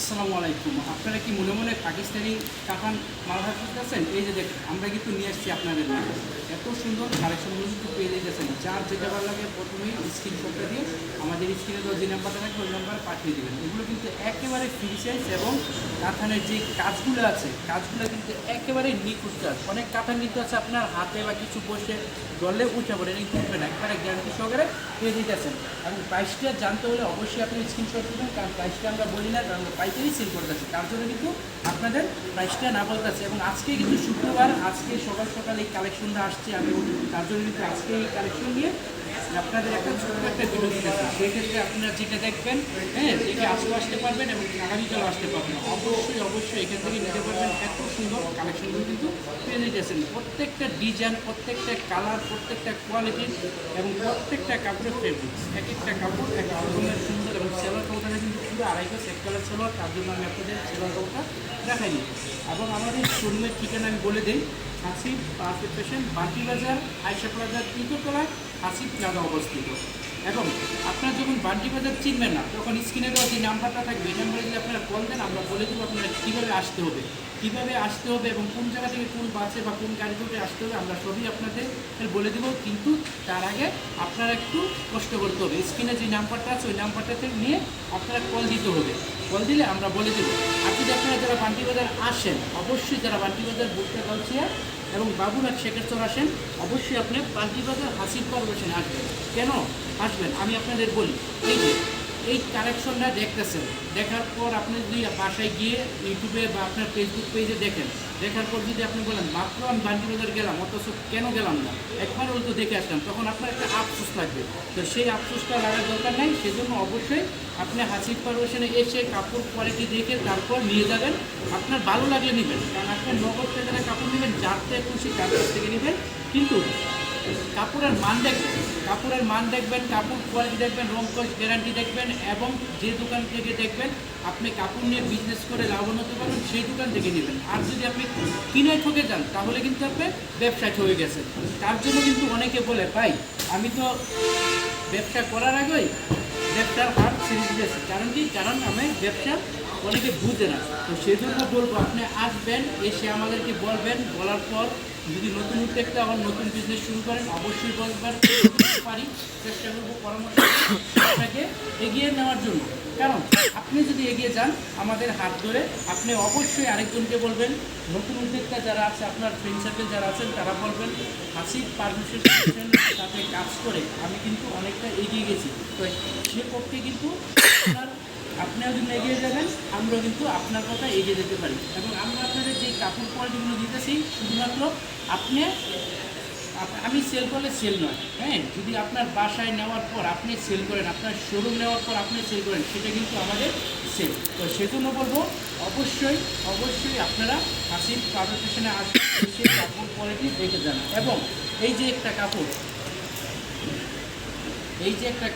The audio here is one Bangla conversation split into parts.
আসসালামু আলাইকুম। আপনারা কি মনে মনে পাকিস্তানি কাফান মালহার খুঁজতেছেন? এই যে দেখেন, আমরা কিন্তু নিয়ে আসছি আপনাদের মাঝে। এত সুন্দর কালেকশনগুলো কিন্তু পেয়ে যেতেছেন। যার যেটা ভালো লাগে প্রথমেই স্ক্রিনশটটা দিয়ে আমাদের স্ক্রিনে তো যে নাম্বারটা থাকবে ওই নাম্বারে পাঠিয়ে দেবেন। এগুলো কিন্তু একেবারে ফ্রি সাইজ এবং কাঁথানের যে কাজগুলো আছে কাজগুলো কিন্তু একেবারে নিখুঁত কাজ। অনেক কাঁথান কিন্তু আছে আপনার হাতে বা কিছু বসে জলে উঠে পড়ে কিন্তু উঠবে না, একবারে গ্যারান্টি সহকারে পেয়ে দিতেছেন। এবং প্রাইসটা জানতে হলে অবশ্যই আপনি স্ক্রিনশট দেবেন, কারণ প্রাইসটা আমরা বলি না, কারণ পাইকারি সেল করে যাচ্ছি, তার জন্য কিন্তু আপনাদের প্রাইসটা না বলতেছে। এবং আজকে কিন্তু শুক্রবার, আজকে সকাল সকাল এই কালেকশনটা আসছে, আমি তার জন্য কিন্তু আজকে এই কালেকশন নিয়ে আপনাদের একটা ছোট্ট একটা ভিডিও দিতেছি। সেক্ষেত্রে আপনারা যেটা দেখবেন, হ্যাঁ, দেখে আজকেও আসতে পারবেন এবং আগামীকালও আসতে পারবেন। অবশ্যই এখান থেকে নিতে পারবেন। এত সুন্দর কালেকশনগুলো কিন্তু পেয়ে যেতেছেন। প্রত্যেকটা ডিজাইন, প্রত্যেকটা কালার, প্রত্যেকটা কোয়ালিটির এবং প্রত্যেকটা কাপড়ের ফেব্রিক্স, এক একটা কাপড় এক রকমের সুন্দর। এবং সেলোয়ার কাপড়টা কিন্তু পুরো আড়াই গজ এক কালার সেলোয়ার, তার জন্য আমি আপনাদের সেলোয়ার কাপড়টা দেখাইনি। এবং আমাদের শোরুমের ঠিকানা আমি বলে দিই, হাসিব পারফেক্ট ফ্যাশন, বান্টি বাজার, আয়শা প্লাজা, তৃতীয়তলায় হাসিব প্লাজা অবস্থিত। এবং আপনারা যখন বান্টি বাজার চিনবেন না, তখন স্ক্রিনে দেওয়া যে নাম্বারটা থাকবে এই নাম্বারে যদি আপনারা কল দেন, আমরা বলে দেবো আপনারা কীভাবে আসতে হবে এবং কোন জায়গা থেকে কোন বাসে বা কোন গাড়ি করে আসতে হবে, আমরা সবই আপনাদের বলে দেবো। কিন্তু তার আগে আপনারা একটু কষ্ট করতে হবে। স্ক্রিনে যে নাম্বারটা আছে ওই নাম্বারটাতে নিয়ে আপনারা কল দিতে হবে। কল দিলে আমরা বলে দেবো। আর যদি আপনারা যারা বান্টি বাজার আসেন, অবশ্যই যারা বান্টি বাজার বুকটা গাউছিয়া এবং বাবুরহাট শেখেরচর আসেন, অবশ্যই আপনি বান্টি বাজার হাসিব পারবেন আসবেন। কেন আসবেন আমি আপনাদের বলি। এই যে এই কালেকশনটা দেখতেছেন, দেখার পর আপনি যদি বাসায় গিয়ে ইউটিউবে বা আপনার ফেসবুক পেজে দেখেন, দেখার পর যদি আপনি বলেন মাত্র আমি বান্টি বাজার গেলাম, অথচ কেন গেলাম না, একবার তো দেখে আসলাম, তখন আপনার একটা আফসোস লাগবে। তো সেই আফসোসটা লাগার দরকার নেই। সেজন্য অবশ্যই আপনি হাসিব পারবেশনে এসে কাপড় কোয়ালিটি দেখে তারপর নিয়ে যাবেন। আপনার ভালো লাগলে নেবেন, কারণ আপনি নগদ টাকায় কাপড় নেবেন, যার থেকে খুশি তার কাছ থেকে নেবেন। কিন্তু কাপড়ের মান দেখবেন, কাপড় কোয়ালিটি দেখবেন, রং কস গ্যারান্টি দেখবেন। এবং যে দোকান থেকে দেখবেন আপনি কাপড় নিয়ে বিজনেস করে লাভবান হতে পারবেন, সেই দোকান থেকে নেবেন। আর যদি আপনি কিনে ঠকে যান, তাহলে কিন্তু আপনি ব্যবসায় ঠকে গেছেন। তার জন্য কিন্তু অনেকে বলে, ভাই আমি তো ব্যবসা করার আগেই ব্যবসার হার ছেড়ে দিয়েছি। কারণ আমি ব্যবসা অনেকে বুঝে না। তো সেই জন্য বলবো, আপনি আসবেন, এসে আমাদেরকে বলবেন, বলার পর যদি নতুন উদ্যোক্তা আবার নতুন বিজনেস শুরু করেন, অবশ্যই বলবার পারি, চেষ্টা করবো পরামর্শ আপনাকে এগিয়ে নেওয়ার জন্য। কারণ আপনি যদি এগিয়ে যান আমাদের হাত ধরে, আপনি অবশ্যই আরেকজনকে বলবেন। নতুন উদ্যোক্তা যারা আছে, আপনার ফ্রেন্ড সার্কেল যারা আছেন, তারা বলবেন হাসিব পারমিশন সাথে কাজ করে আমি কিন্তু অনেকটা এগিয়ে গেছি। তো সে পক্ষে কিন্তু আপনিও যদি এগিয়ে যাবেন, আমরাও কিন্তু আপনার কথা এগিয়ে যেতে পারি। এবং আমরা আপনাদের যে কাপড় কোয়ালিটিগুলো দিতেছি, শুধুমাত্র আপনি আমি সেল করলে সেল নয়, হ্যাঁ, যদি আপনার বাসায় নেওয়ার পর আপনি সেল করেন, আপনার শোরুম নেওয়ার পর আপনি সেল করেন, সেটা কিন্তু আমাদের সেল। তো সেজন্য বলবো, অবশ্যই আপনারা হাসিব পারফেকশনে আসে কাপড় কোয়ালিটি দেখে যান। এবং এই যে একটা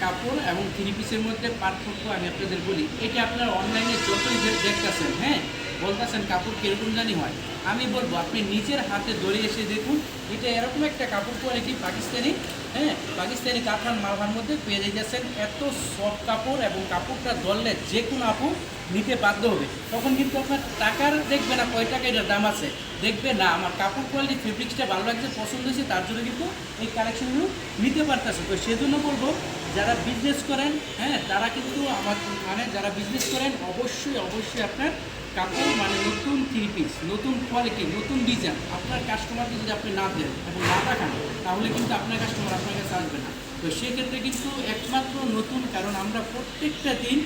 কাপড় এবং থ্রি পিসের মধ্যে পার্থক্য আমি আপনাদের বলি। এটা আপনার অনলাইনে যতই দেখতেছেন, হ্যাঁ, বলতেছেন কাপড় কীরকম জানি হয়, আমি বলবো আপনি নিজের হাতে ধরে এসে দেখুন। এটা এরকম একটা কাপড় কোয়ালিটি পাকিস্তানি কাঁথান মালহার মধ্যে পেয়ে যাচ্ছেন। এত সফট কাপড় এবং কাপড়টা ধরলে যে কোনো আপু নিতে বাধ্য হবে। তখন কিন্তু আপনার টাকার দেখবে না কয় টাকা এটার দাম আছে, দেখবে না আমার কাপড় কোয়ালিটি ফেব্রিক্সটা ভালো লাগছে, পছন্দ হয়েছে, তার জন্য কিন্তু এই কালেকশনগুলো নিতে পারতেছে। তো সেজন্য বলবো, যারা বিজনেস করেন, হ্যাঁ, তারা কিন্তু যারা বিজনেস করেন, অবশ্যই আপনার কাপড় নতুন থ্রি পিস, নতুন কোয়ালিটি, নতুন ডিজাইন আপনার কাস্টমারকে যদি আপনি না দেন এবং না দেখান, তাহলে কিন্তু আপনার কাস্টমার আপনার কাছে আসবে না। তো সেক্ষেত্রে কিন্তু একমাত্র নতুন, কারণ আমরা প্রত্যেকটা দিন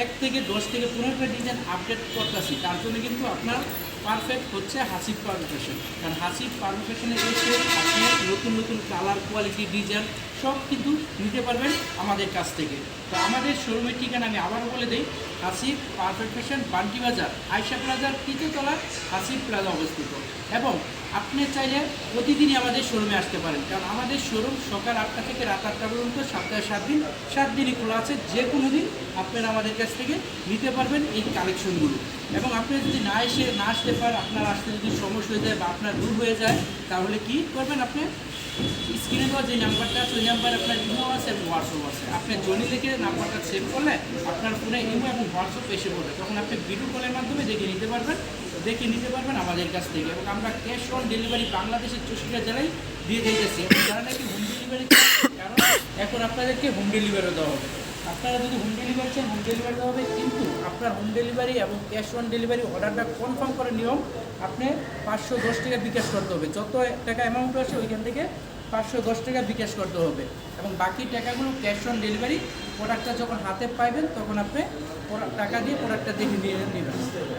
1 থেকে 10 থেকে 15টা ডিজাইন আপডেট করতেছি, তার জন্য কিন্তু আপনার পারফেক্ট হচ্ছে হাসিব পারফেকশন। কারণ হাসিব পারফেকশনে এসে আপনি নতুন কালার, কোয়ালিটি, ডিজাইন সব কিন্তু নিতে পারবেন আমাদের কাছ থেকে। তো আমাদের শোরুমের ঠিকানা আমি আবারও বলে দিই, হাসিব পারফেক্ট ফ্যাশন, বান্টি বাজার, আয়শা প্লাজার তৃতীয়তলা হাসিব প্লাজা অবস্থিত। এবং আপনি চাইলে প্রতিদিনই আমাদের শোরুমে আসতে পারেন, কারণ আমাদের শোরুম সকাল 8টা থেকে রাত 8টা পর্যন্ত, সপ্তাহে 7 দিনই খোলা আছে। যে কোনো দিন আপনারা আমাদের কাছ থেকে নিতে পারবেন এই কালেকশনগুলো। এবং আপনি যদি না আসতে পারেন, আপনার আসতে যদি সমস্যা হয়ে যায় বা আপনার দূর হয়ে যায়, তাহলে কি করবেন? আপনি স্ক্রিনে দেওয়া যে নাম্বারটা আছে ওই নাম্বারে আপনার ইমো আছে এবং হোয়াটসঅ্যাপ আছে। আপনি জনি লিখে নাম্বারটা সেভ করলে আপনার ফোনে ইমো এবং হোয়াটসঅ্যাপ এসে পড়বে, তখন আপনি ভিডিও কলের মাধ্যমে দেখে নিতে পারবেন আমাদের কাছ থেকে। এবং আমরা ক্যাশ অন ডেলিভারি বাংলাদেশের 64টা জেলায় দিয়ে দিতেছি। এবং যারা নাকি হোম ডেলিভারি, কারণ এখন আপনাদেরকে হোম ডেলিভারিও দেওয়া হবে। আপনারা যদি হোম ডেলিভারি চান হোম ডেলিভারি দেওয়া হবে, কিন্তু আপনার হোম ডেলিভারি এবং ক্যাশ অন ডেলিভারি অর্ডারটা কনফার্ম করার নিয়ম, আপনি 510 টাকা বিকাশ করতে হবে। যত টাকা অ্যামাউন্ট আছে ওইখান থেকে 510 টাকা বিকাশ করতে হবে, এবং বাকি টাকাগুলো ক্যাশ অন ডেলিভারি প্রোডাক্টটা যখন হাতে পাইবেন তখন আপনি টাকা দিয়ে প্রোডাক্টটা দেখে নিয়ে নেবেন।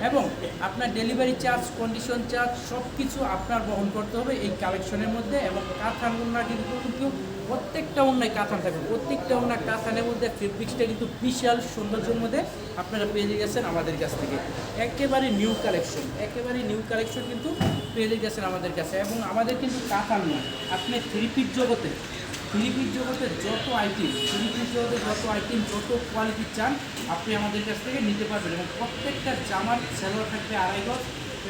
এবং আপনার ডেলিভারি চার্জ, কন্ডিশন চার্জ সব কিছু আপনার বহন করতে হবে এই কালেকশনের মধ্যে। এবং কাঁথান ওড়না কিন্তু প্রত্যেকটা ওড়নায় কাঁথান থাকবে, প্রত্যেকটা ওড়না কাঁথানের মধ্যে ফেব্রিক্সটা কিন্তু বিশাল সৌন্দর্যের মধ্যে আপনারা পেয়ে গেছেন আমাদের কাছ থেকে। একেবারে নিউ কালেকশন কিন্তু পেয়ে গেছেন আমাদের কাছে। এবং আমাদের কিন্তু কাঁথান নয়, আপনি থ্রি পিস জগতে যত আইটেম যত কোয়ালিটি চান আপনি আমাদের কাছ থেকে নিতে পারবেন। এবং প্রত্যেকটা জামার সালোয়ার থাকবে 2.5 গজ,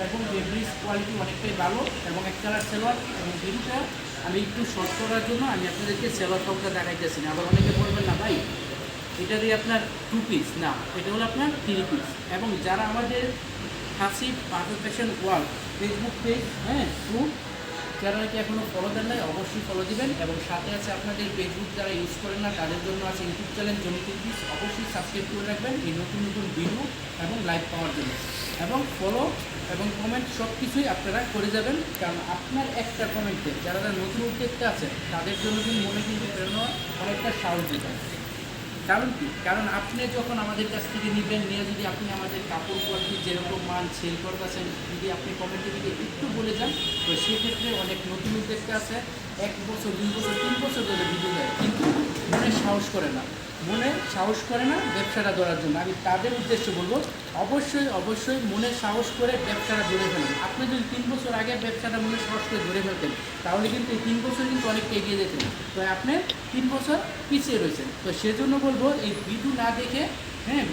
এবং ফেব্রিক্স কোয়ালিটি অনেকটাই ভালো, এবং এক কালার সালোয়ার। এবং ভিডিওটা আমি একটু শর্ট করার জন্য আমি আপনাদেরকে সালোয়ার কাপড়টা দেখাইতেছি না, আবার অনেকে বলবেন না ভাই এটা দিয়ে আপনার 2 পিস, না এটা হলো আপনার 3 পিস। এবং যারা আমাদের Hasib perfect fashion world Facebook page, যারা নাকি এখনও ফলো দেন নাই অবশ্যই ফলো দিবেন। এবং সাথে আছে আপনাদের ফেসবুক যারা ইউজ করেন না তাদের জন্য আছে ইউটিউব চ্যানেল জনি টিভস, অবশ্যই সাবস্ক্রাইব করে রাখবেন এই নতুন ভিডিও এবং লাইভ পাওয়ার জন্য। এবং ফলো এবং কমেন্ট সব কিছুই আপনারা করে যাবেন, কারণ আপনার একটা কমেন্টে যারা নতুন উদ্যোক্তা আছে তাদের জন্য কিন্তু মনে কিন্তু প্রেরণা অনেকটা সাহস দিবেন। কারণ কি, কারণ আপনি যখন আমাদের কাছ থেকে নেবেন, নিয়ে যদি আপনি আমাদের কাপড় কোয়ালিটি যেরকম মান সেল করতেছেন যদি আপনি কমেন্টে যদি একটু বলে যান, তো সেক্ষেত্রে অনেক নতুন উদ্যোক্তা আছে 1 বছর 2 বছর 3 বছর ধরে ভিডিও দেয়, কিন্তু মনে সাহস করে না ব্যবসাটা ধরার জন্য। আমি তাদের উদ্দেশ্যে বলবো অবশ্যই মনে সাহস করে ব্যবসাটা ধরে ফেলেন। আপনি যদি 3 বছর আগে ব্যবসাটা মনে সাহস করে ধরে ফেলতেন তাহলে কিন্তু এই 3 বছর কিন্তু অনেকটা এগিয়ে যেতেন। তো আপনি 3 বছর পিছিয়ে রয়েছেন। তো সেজন্য বলবো এই ভিডিও না দেখে,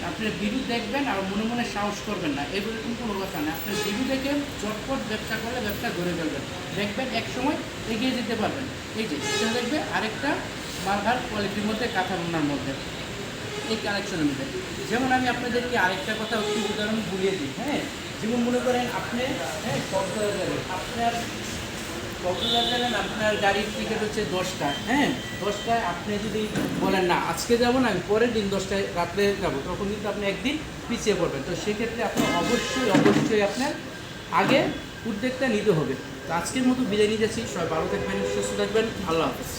আপনি ভিডিও দেখবেন আর মনে সাহস করবেন না, এগুলো কিন্তু কোনো কথা না। আপনার ভিডিও দেখে চটপট ব্যবসা করলে ব্যবসা ধরে ফেলবেন, দেখবেন এক সময় এগিয়ে যেতে পারবেন। এই যে এটা দেখবে আরেকটা মালহার কোয়ালিটির মধ্যে কাঁথা ওড়নার মধ্যে এই কালেকশনের মধ্যে। যেমন আমি আপনাদেরকে আরেকটা কথা একটু উদাহরণ ভুলিয়ে দিই। যেমন মনে করেন আপনি কক্সবাজার যাবেন, আপনার গাড়ির টিকিট হচ্ছে 10টা, 10টায় আপনি যদি বলেন না আজকে যাব না আমি পরের দিন 10টায় রাত্রে যাবো, তখন কিন্তু আপনি একদিন পিছিয়ে পড়বেন। তো সেক্ষেত্রে আপনি অবশ্যই আপনার আগে উদ্যোগটা নিতে হবে। তো আজকের মতো বিদায় নিয়ে যাচ্ছি, সবাই ভালো থাকবেন, সুস্থ থাকবেন, আল্লাহ হাফেজ।